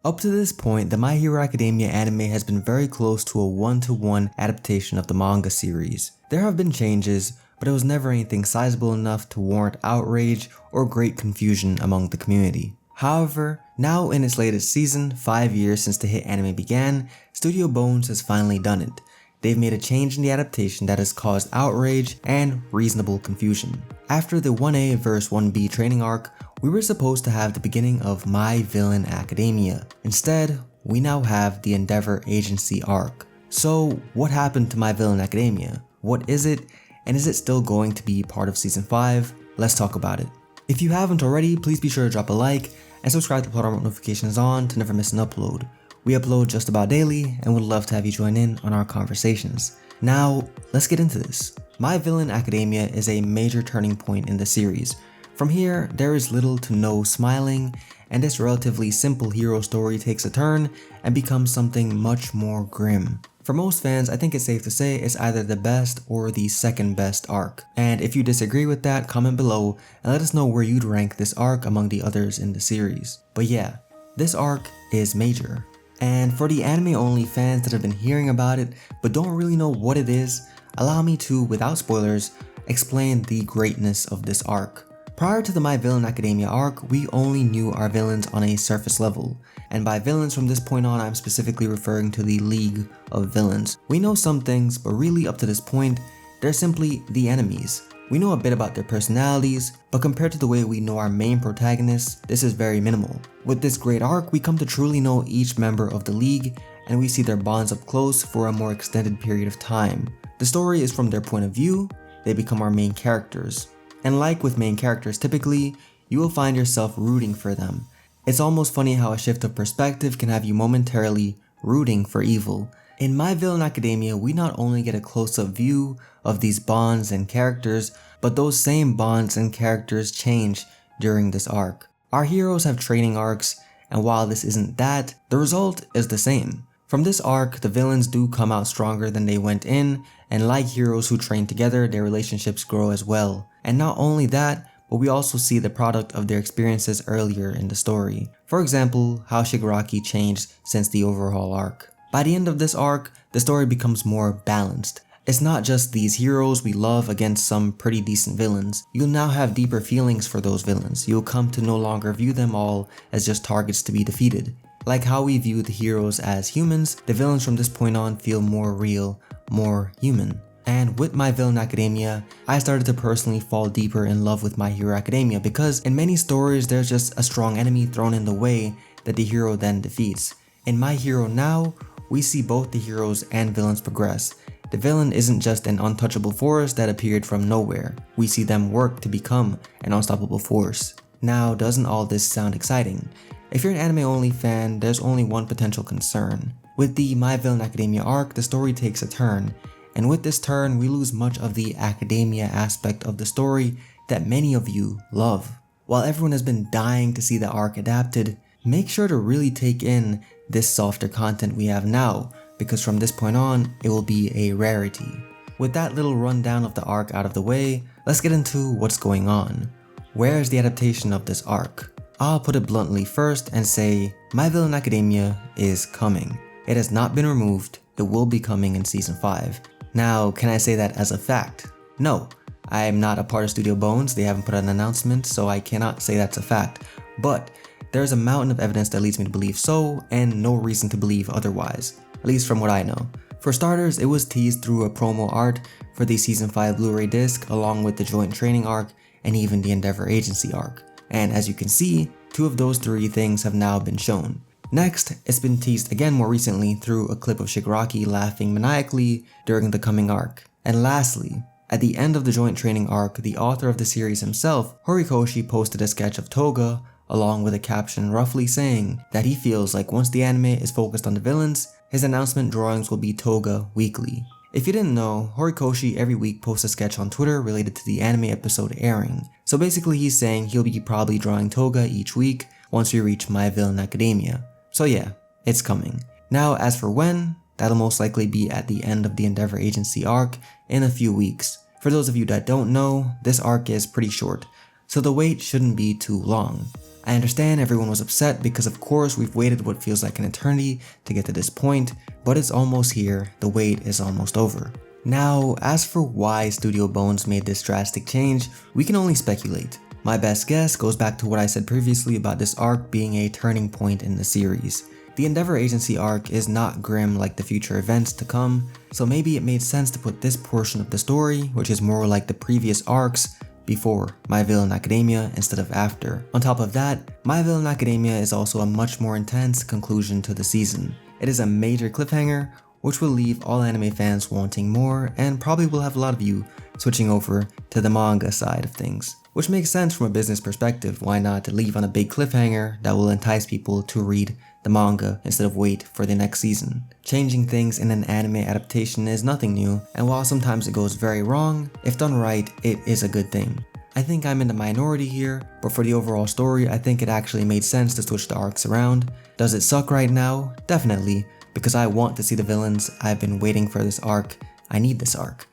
Up to this point, the My Hero Academia anime has been very close to a one-to-one adaptation of the manga series. There have been changes, but it was never anything sizable enough to warrant outrage or great confusion among the community. However, now in its latest season, 5 years since the hit anime began, Studio Bones has finally done it. They've made a change in the adaptation that has caused outrage and reasonable confusion. After the 1A vs 1B training arc, we were supposed to have the beginning of My Villain Academia. Instead, we now have the Endeavor Agency arc. So what happened to My Villain Academia? What is it? And is it still going to be part of Season 5? Let's talk about it. If you haven't already, please be sure to drop a like and subscribe to put our notifications on to never miss an upload. We upload just about daily and would love to have you join in on our conversations. Now, let's get into this. My Villain Academia is a major turning point in the series. From here, there is little to no smiling, and this relatively simple hero story takes a turn and becomes something much more grim. For most fans, I think it's safe to say it's either the best or the second best arc. And if you disagree with that, comment below and let us know where you'd rank this arc among the others in the series. But yeah, this arc is major. And for the anime only fans that have been hearing about it but don't really know what it is, allow me to, without spoilers, explain the greatness of this arc. Prior to the My Villain Academia arc, we only knew our villains on a surface level, and by villains from this point on I'm specifically referring to the League of Villains. We know some things, but really up to this point, they're simply the enemies. We know a bit about their personalities, but compared to the way we know our main protagonists, this is very minimal. With this great arc, we come to truly know each member of the League, and we see their bonds up close for a more extended period of time. The story is from their point of view, they become our main characters. And like with main characters typically, you will find yourself rooting for them. It's almost funny how a shift of perspective can have you momentarily rooting for evil. In My Villain Academia, we not only get a close-up view of these bonds and characters, but those same bonds and characters change during this arc. Our heroes have training arcs, and while this isn't that, the result is the same. From this arc, the villains do come out stronger than they went in, and like heroes who train together, their relationships grow as well. And not only that, but we also see the product of their experiences earlier in the story. For example, how Shigaraki changed since the overhaul arc. By the end of this arc, the story becomes more balanced. It's not just these heroes we love against some pretty decent villains. You'll now have deeper feelings for those villains. You'll come to no longer view them all as just targets to be defeated. Like how we view the heroes as humans, the villains from this point on feel more real, more human. And with My Villain Academia, I started to personally fall deeper in love with My Hero Academia because in many stories there's just a strong enemy thrown in the way that the hero then defeats. In My Hero now, we see both the heroes and villains progress. The villain isn't just an untouchable force that appeared from nowhere. We see them work to become an unstoppable force. Now, doesn't all this sound exciting? If you're an anime only fan, there's only one potential concern. With the My Villain Academia arc, the story takes a turn. And with this turn, we lose much of the academia aspect of the story that many of you love. While everyone has been dying to see the arc adapted, make sure to really take in this softer content we have now, because from this point on, it will be a rarity. With that little rundown of the arc out of the way, let's get into what's going on. Where is the adaptation of this arc? I'll put it bluntly first and say, My Villain Academia is coming. It has not been removed, it will be coming in Season 5. Now, can I say that as a fact? No, I am not a part of Studio Bones, they haven't put out an announcement, so I cannot say that's a fact. But there's a mountain of evidence that leads me to believe so, and no reason to believe otherwise, at least from what I know. For starters, it was teased through a promo art for the Season 5 Blu-ray disc, along with the joint training arc, and even the Endeavor Agency arc. And as you can see, 2 of those 3 things have now been shown. Next, it's been teased again more recently through a clip of Shigaraki laughing maniacally during the coming arc. And lastly, at the end of the joint training arc, the author of the series himself, Horikoshi, posted a sketch of Toga along with a caption roughly saying that he feels like once the anime is focused on the villains, his announcement drawings will be Toga weekly. If you didn't know, Horikoshi every week posts a sketch on Twitter related to the anime episode airing. So basically he's saying he'll be probably drawing Toga each week once we reach My Villain Academia. So yeah, it's coming. Now as for when, that'll most likely be at the end of the Endeavor Agency arc in a few weeks. For those of you that don't know, this arc is pretty short, so the wait shouldn't be too long. I understand everyone was upset because of course we've waited what feels like an eternity to get to this point, but it's almost here, the wait is almost over. Now, as for why Studio Bones made this drastic change, we can only speculate. My best guess goes back to what I said previously about this arc being a turning point in the series. The Endeavor Agency arc is not grim like the future events to come, so maybe it made sense to put this portion of the story, which is more like the previous arcs, before My Villain Academia instead of after. On top of that, My Villain Academia is also a much more intense conclusion to the season. It is a major cliffhanger, which will leave all anime fans wanting more and probably will have a lot of you switching over to the manga side of things. Which makes sense from a business perspective. Why not leave on a big cliffhanger that will entice people to read the manga instead of wait for the next season. Changing things in an anime adaptation is nothing new, and while sometimes it goes very wrong, if done right, it is a good thing. I think I'm in the minority here, but for the overall story, I think it actually made sense to switch the arcs around. Does it suck right now? Definitely, because I want to see the villains. I've been waiting for this arc. I need this arc.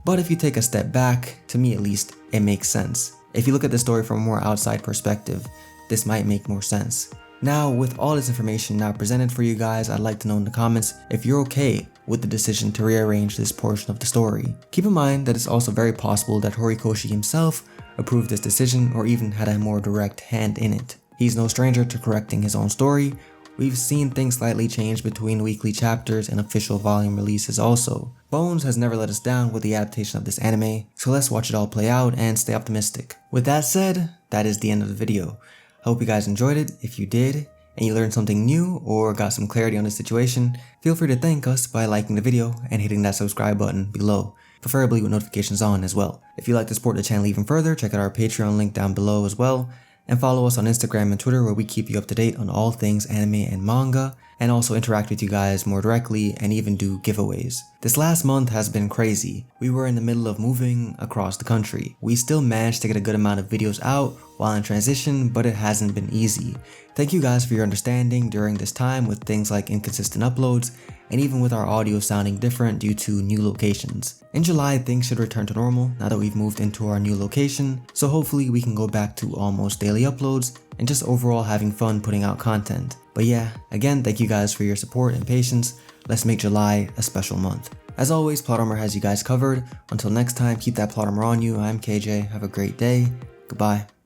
But if you take a step back, to me at least, it makes sense. If you look at the story from a more outside perspective, this might make more sense. Now, with all this information now presented for you guys, I'd like to know in the comments if you're okay with the decision to rearrange this portion of the story. Keep in mind that it's also very possible that Horikoshi himself approved this decision or even had a more direct hand in it. He's no stranger to correcting his own story. We've seen things slightly change between weekly chapters and official volume releases also. Bones has never let us down with the adaptation of this anime, so let's watch it all play out and stay optimistic. With that said, that is the end of the video. I hope you guys enjoyed it. If you did, and you learned something new or got some clarity on the situation, feel free to thank us by liking the video and hitting that subscribe button below, preferably with notifications on as well. If you'd like to support the channel even further, check out our Patreon link down below as well, and follow us on Instagram and Twitter where we keep you up to date on all things anime and manga, and also interact with you guys more directly and even do giveaways. This last month has been crazy. We were in the middle of moving across the country. We still managed to get a good amount of videos out while in transition, but it hasn't been easy. Thank you guys for your understanding during this time with things like inconsistent uploads and even with our audio sounding different due to new locations. In July, things should return to normal now that we've moved into our new location, so hopefully we can go back to almost daily uploads and just overall having fun putting out content. But yeah, again, thank you guys for your support and patience. Let's make July a special month. As always, Plot Armor has you guys covered. Until next time, keep that plot armor on you. I'm KJ. Have a great day. Goodbye.